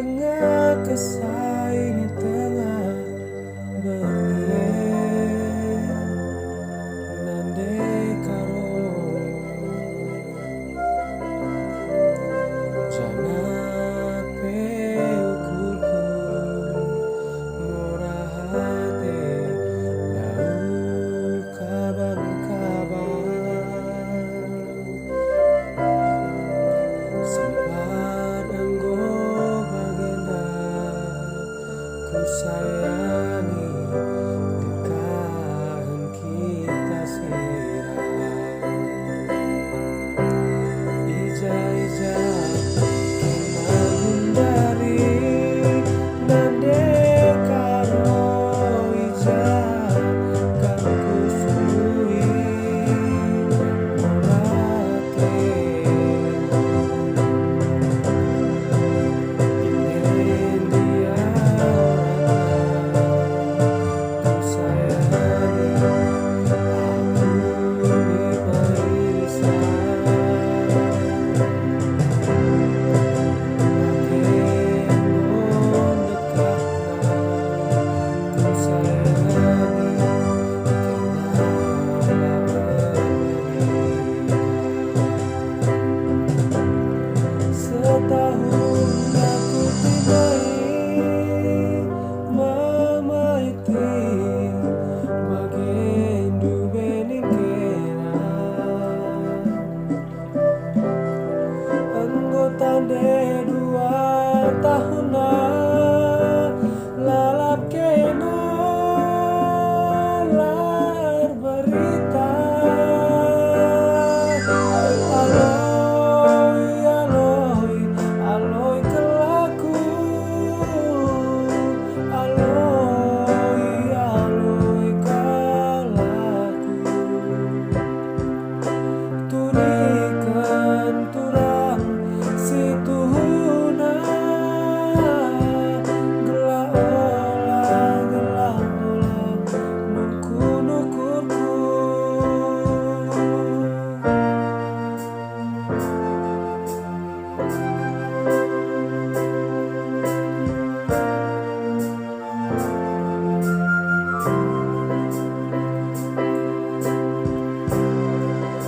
tengah kesah ini tengah berniat nande karo jana peukuku murah hati lau kabar-kabar sempat enggo bagenda ku sayangi nikahan kita sirah ija-ija dari nande karo ija kang kusui morate ingin dia ku sayangi aku di Maisa setahun aku timai mamaiti bagendu bening kena anggotane 2 tahun lalap kena lar berita Aloy kelaku aloy kalaku tunikan turang situhuna gelah olah nuku-nukurku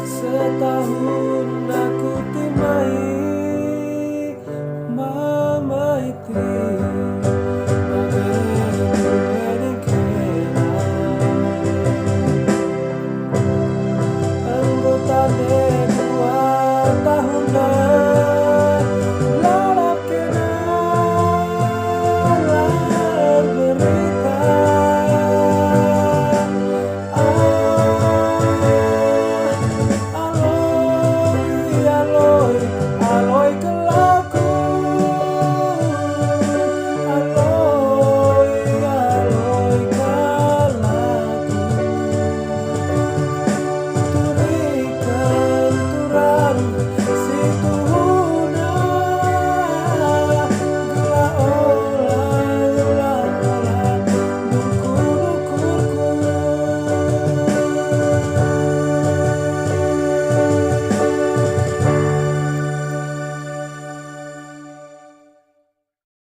setahun aku timai mamaiti bagendu bening kena anggotane 2 tahun